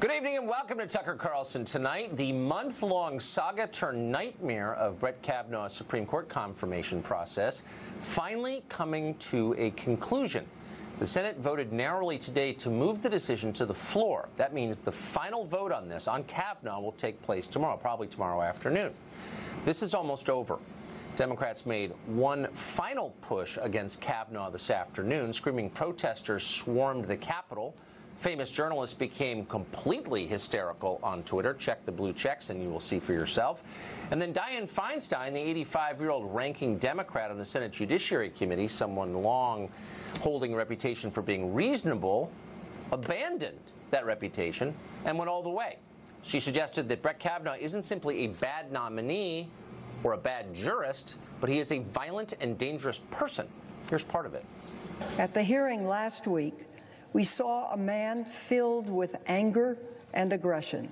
Good evening and welcome to Tucker Carlson Tonight. The month-long saga turned nightmare of Brett Kavanaugh's Supreme Court confirmation process finally coming to a conclusion. The Senate voted narrowly today to move the decision to the floor. That means the final vote on this, on Kavanaugh, will take place tomorrow, probably tomorrow afternoon. This is almost over. Democrats made one final push against Kavanaugh this afternoon. Screaming protesters swarmed the Capitol. Famous journalists became completely hysterical on Twitter. Check the blue checks and you will see for yourself. And then Dianne Feinstein, the 85-year-old ranking Democrat on the Senate Judiciary Committee, someone long holding a reputation for being reasonable, abandoned that reputation and went all the way. She suggested that Brett Kavanaugh isn't simply a bad nominee or a bad jurist, but he is a violent and dangerous person. Here's part of it. At the hearing last week, we saw a man filled with anger and aggression.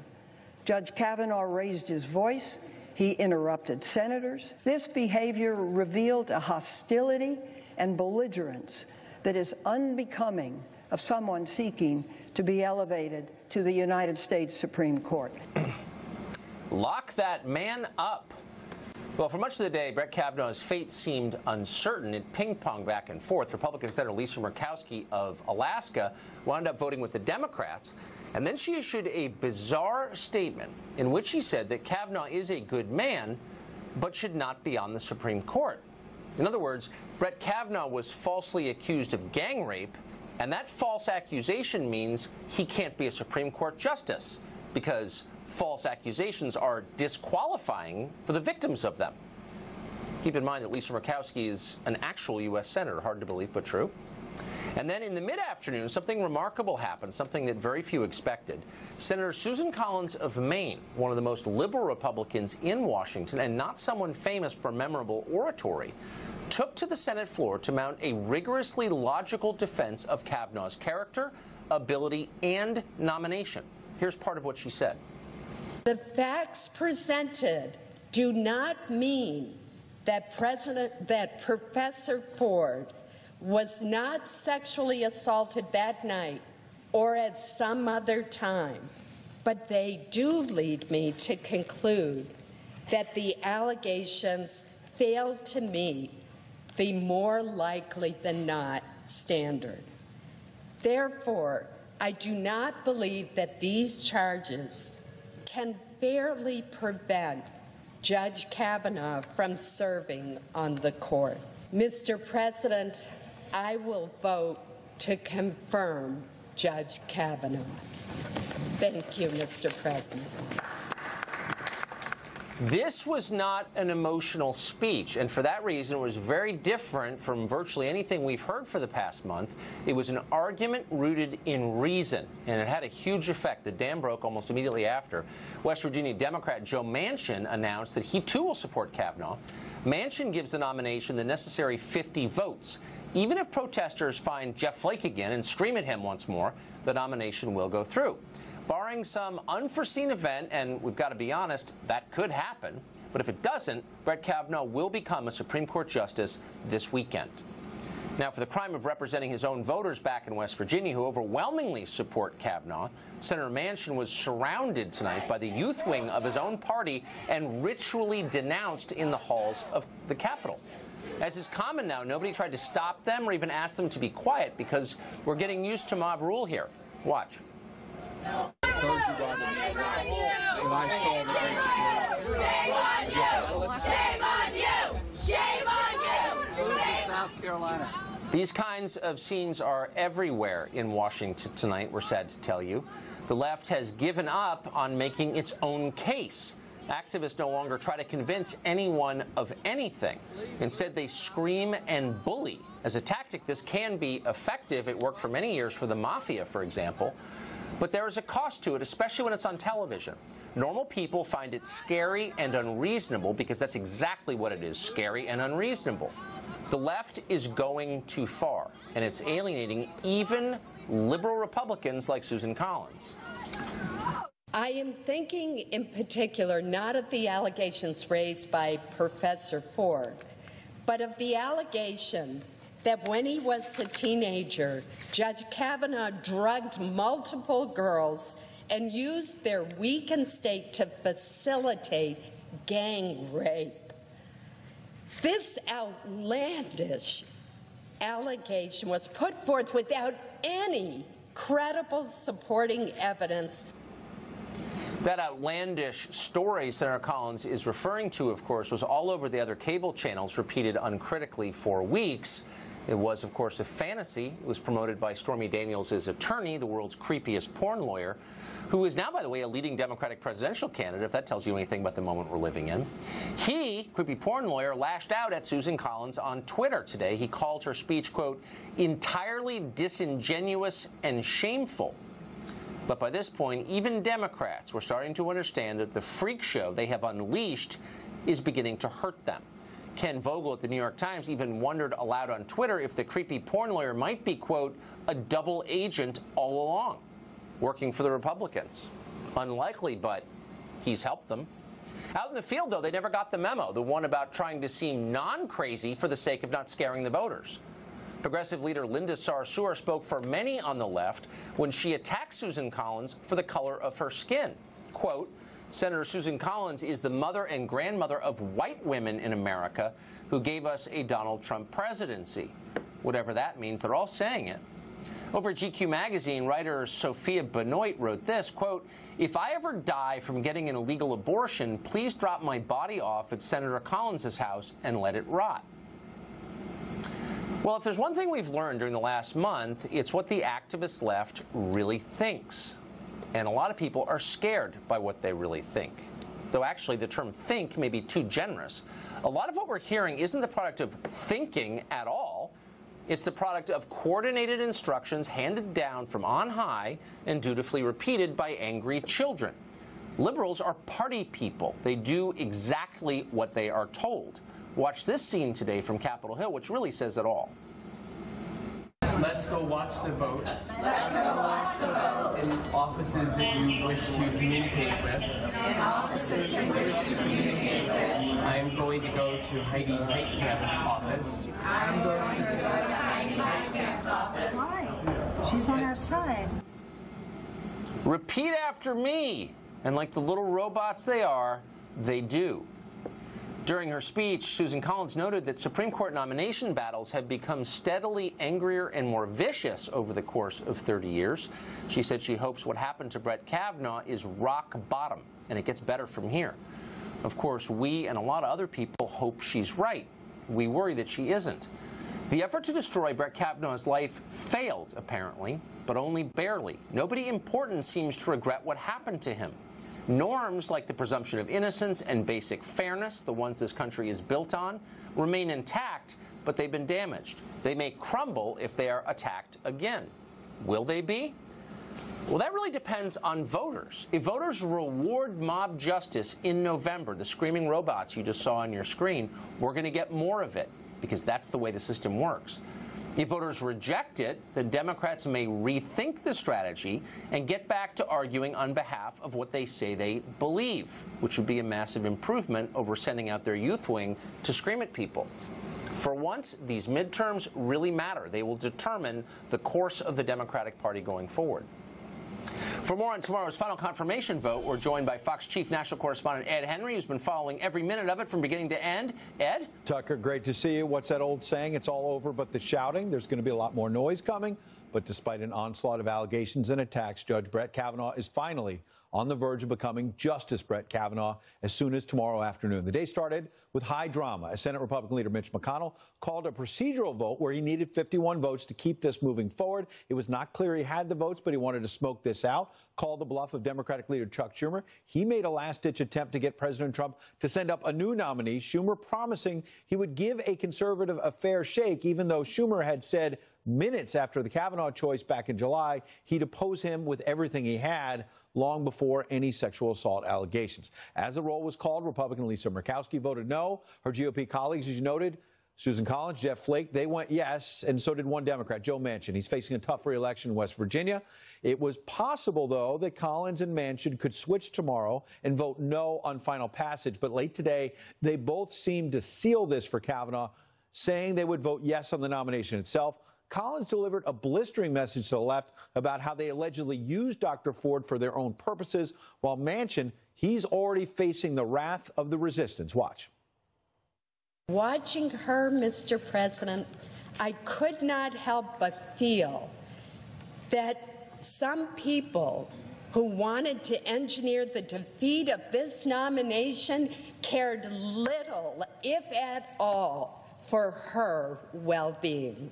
Judge Kavanaugh raised his voice. He interrupted senators. This behavior revealed a hostility and belligerence that is unbecoming of someone seeking to be elevated to the United States Supreme Court. Lock that man up. Well, for much of the day, Brett Kavanaugh's fate seemed uncertain. It ping-ponged back and forth. Republican Senator Lisa Murkowski of Alaska wound up voting with the Democrats, and then she issued a bizarre statement in which she said that Kavanaugh is a good man, but should not be on the Supreme Court. In other words, Brett Kavanaugh was falsely accused of gang rape, and that false accusation means he can't be a Supreme Court justice, because false accusations are disqualifying for the victims of them. Keep in mind that Lisa Murkowski is an actual U.S. senator, hard to believe, but true. And then in the mid-afternoon, something remarkable happened, something that very few expected. Senator Susan Collins of Maine, one of the most liberal Republicans in Washington, and not someone famous for memorable oratory, took to the Senate floor to mount a rigorously logical defense of Kavanaugh's character, ability, and nomination. Here's part of what she said. The facts presented do not mean that Professor Ford was not sexually assaulted that night or at some other time, but they do lead me to conclude that the allegations failed to meet the more likely than not standard. Therefore, I do not believe that these charges can fairly prevent Judge Kavanaugh from serving on the court. Mr. President, I will vote to confirm Judge Kavanaugh. Thank you, Mr. President. This was not an emotional speech, and for that reason it was very different from virtually anything we've heard for the past month. It was an argument rooted in reason, and it had a huge effect. The dam broke almost immediately after. West Virginia Democrat Joe Manchin announced that he too will support Kavanaugh. Manchin gives the nomination the necessary 50 votes. Even if protesters find Jeff Flake again and scream at him once more, the nomination will go through. Barring some unforeseen event, and we've got to be honest, that could happen, but if it doesn't, Brett Kavanaugh will become a Supreme Court justice this weekend. Now, for the crime of representing his own voters back in West Virginia, who overwhelmingly support Kavanaugh, Senator Manchin was surrounded tonight by the youth wing of his own party and ritually denounced in the halls of the Capitol. As is common now, nobody tried to stop them or even ask them to be quiet because we're getting used to mob rule here. Watch. Shame on you! Shame on you! Shame on you! South Carolina. These kinds of scenes are everywhere in Washington tonight, we're sad to tell you. The left has given up on making its own case. Activists no longer try to convince anyone of anything. Instead, they scream and bully. As a tactic, this can be effective. It worked for many years for the mafia, for example. But there is a cost to it, especially when it's on television. Normal people find it scary and unreasonable because that's exactly what it is, scary and unreasonable. The left is going too far, and it's alienating even liberal Republicans like Susan Collins. I am thinking in particular not of the allegations raised by Professor Ford, but of the allegation that when he was a teenager, Judge Kavanaugh drugged multiple girls and used their weakened state to facilitate gang rape. This outlandish allegation was put forth without any credible supporting evidence. That outlandish story Senator Collins is referring to, of course, was all over the other cable channels, repeated uncritically for weeks. It was, of course, a fantasy. It was promoted by Stormy Daniels' attorney, the world's creepiest porn lawyer, who is now, by the way, a leading Democratic presidential candidate, if that tells you anything about the moment we're living in. He, creepy porn lawyer, lashed out at Susan Collins on Twitter today. He called her speech, quote, entirely disingenuous and shameful. But by this point, even Democrats were starting to understand that the freak show they have unleashed is beginning to hurt them. Ken Vogel at the New York Times even wondered aloud on Twitter if the creepy porn lawyer might be, quote, a double agent all along, working for the Republicans. Unlikely, but he's helped them. Out in the field, though, they never got the memo, the one about trying to seem non-crazy for the sake of not scaring the voters. Progressive leader Linda Sarsour spoke for many on the left when she attacked Susan Collins for the color of her skin. Quote, Senator Susan Collins is the mother and grandmother of white women in America who gave us a Donald Trump presidency. Whatever that means, they're all saying it. Over at GQ magazine, writer Sophia Benoit wrote this, quote, if I ever die from getting an illegal abortion, please drop my body off at Senator Collins' house and let it rot. Well, if there's one thing we've learned during the last month, it's what the activist left really thinks. And a lot of people are scared by what they really think. Though actually the term think may be too generous. A lot of what we're hearing isn't the product of thinking at all. It's the product of coordinated instructions handed down from on high and dutifully repeated by angry children. Liberals are party people. They do exactly what they are told. Watch this scene today from Capitol Hill, which really says it all. Let's go watch the vote. Let's go watch the vote. In offices that you wish to communicate with. In offices that wish to communicate with. I am going to go to Heidi Heitkamp's office. I'm going to go to Heidi Heitkamp's office. Why? She's on our side. Repeat after me. And like the little robots they are, they do. During her speech, Susan Collins noted that Supreme Court nomination battles have become steadily angrier and more vicious over the course of 30 years. She said she hopes what happened to Brett Kavanaugh is rock bottom, and it gets better from here. Of course, we and a lot of other people hope she's right. We worry that she isn't. The effort to destroy Brett Kavanaugh's life failed, apparently, but only barely. Nobody important seems to regret what happened to him. Norms like the presumption of innocence and basic fairness, the ones this country is built on, remain intact, but they've been damaged. They may crumble if they are attacked again. Will they be? Well, that really depends on voters. If voters reward mob justice in November, the screaming robots you just saw on your screen, we're going to get more of it, because that's the way the system works. If voters reject it, the Democrats may rethink the strategy and get back to arguing on behalf of what they say they believe, which would be a massive improvement over sending out their youth wing to scream at people. For once, these midterms really matter. They will determine the course of the Democratic Party going forward. For more on tomorrow's final confirmation vote, we're joined by Fox Chief National Correspondent Ed Henry, who's been following every minute of it from beginning to end. Ed? Tucker, great to see you. What's that old saying? It's all over but the shouting. There's going to be a lot more noise coming. But despite an onslaught of allegations and attacks, Judge Brett Kavanaugh is finally on the verge of becoming Justice Brett Kavanaugh as soon as tomorrow afternoon. The day started with high drama as Senate Republican leader Mitch McConnell called a procedural vote where he needed 51 votes to keep this moving forward. It was not clear he had the votes, but he wanted to smoke this out, called the bluff of Democratic leader Chuck Schumer. He made a last-ditch attempt to get President Trump to send up a new nominee, Schumer promising he would give a conservative a fair shake, even though Schumer had said minutes after the Kavanaugh choice back in July, he'd oppose him with everything he had long before any sexual assault allegations. As the roll was called, Republican Lisa Murkowski voted no. Her GOP colleagues, as you noted, Susan Collins, Jeff Flake, they went yes, and so did one Democrat, Joe Manchin. He's facing a tough re-election in West Virginia. It was possible, though, that Collins and Manchin could switch tomorrow and vote no on final passage. But late today, they both seemed to seal this for Kavanaugh, saying they would vote yes on the nomination itself. Collins delivered a blistering message to the left about how they allegedly used Dr. Ford for their own purposes, while Manchin, he's already facing the wrath of the resistance. Watch. Watching her, Mr. President, I could not help but feel that some people who wanted to engineer the defeat of this nomination cared little, if at all, for her well-being.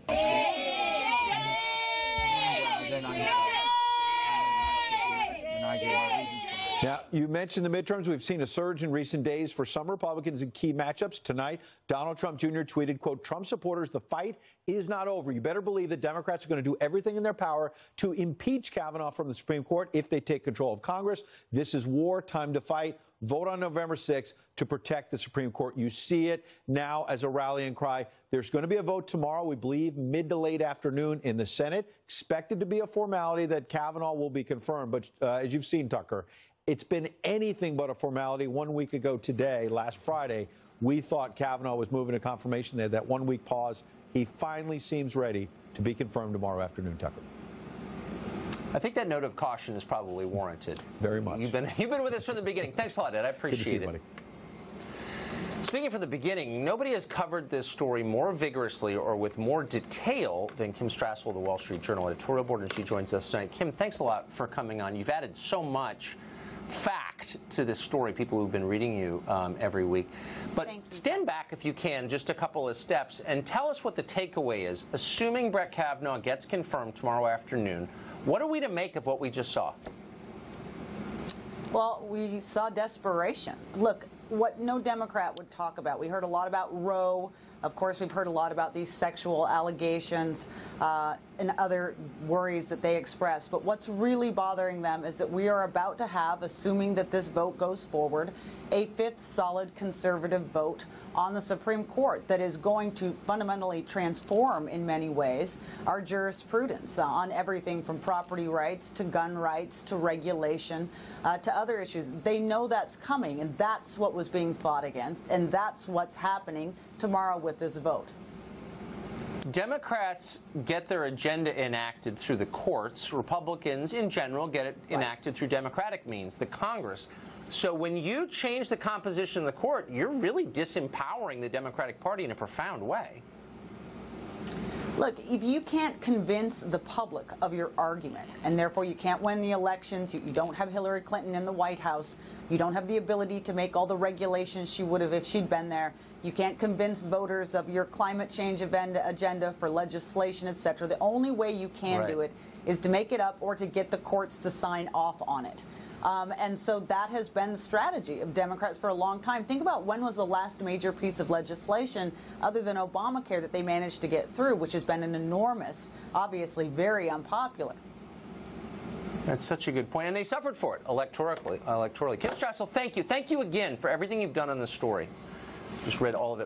Now, you mentioned the midterms. We've seen a surge in recent days for some Republicans in key matchups. Tonight, Donald Trump Jr. tweeted, quote, "Trump supporters, the fight is not over. You better believe that Democrats are going to do everything in their power to impeach Kavanaugh from the Supreme Court if they take control of Congress. This is war, time to fight. Vote on November 6th to protect the Supreme Court." You see it now as a rallying cry. There's going to be a vote tomorrow, we believe, mid to late afternoon in the Senate. Expected to be a formality that Kavanaugh will be confirmed. But as you've seen, Tucker, it's been anything but a formality. 1 week ago today, last Friday, we thought Kavanaugh was moving to confirmation. They had that 1 week pause. He finally seems ready to be confirmed tomorrow afternoon, Tucker. I think that note of caution is probably warranted. Very much. You've been with us from the beginning. Thanks a lot, Ed. I appreciate Good to see you, it. buddy. Speaking from the beginning, nobody has covered this story more vigorously or with more detail than Kim Strassel of the Wall Street Journal editorial board, and she joins us tonight. Kim, thanks a lot for coming on. You've added so much fact to this story, people who've been reading you every week. But stand back, if you can, just a couple of steps, and tell us what the takeaway is. Assuming Brett Kavanaugh gets confirmed tomorrow afternoon, what are we to make of what we just saw? Well, we saw desperation. Look, what no Democrat would talk about. We heard a lot about Roe. Of course, we've heard a lot about these sexual allegations and other worries that they express. But what's really bothering them is that we are about to have, assuming that this vote goes forward, a fifth solid conservative vote on the Supreme Court that is going to fundamentally transform, in many ways, our jurisprudence on everything from property rights to gun rights to regulation to other issues. They know that's coming, and that's what was being fought against, and that's what's happening tomorrow with this vote. Democrats get their agenda enacted through the courts. Republicans, in general, get it enacted through Democratic means, the Congress. So when you change the composition of the court, you're really disempowering the Democratic Party in a profound way. Look, if you can't convince the public of your argument, and therefore you can't win the elections, you don't have Hillary Clinton in the White House, you don't have the ability to make all the regulations she would have if she'd been there, you can't convince voters of your climate change agenda for legislation, etc. The only way you can do it is to make it up or to get the courts to sign off on it. And so that has been the strategy of Democrats for a long time. Think about when was the last major piece of legislation other than Obamacare that they managed to get through, which has been an enormous, obviously very unpopular. That's such a good point. And they suffered for it electorally. Kim Strassel, thank you. Thank you again for everything you've done on this story. Just read all of it.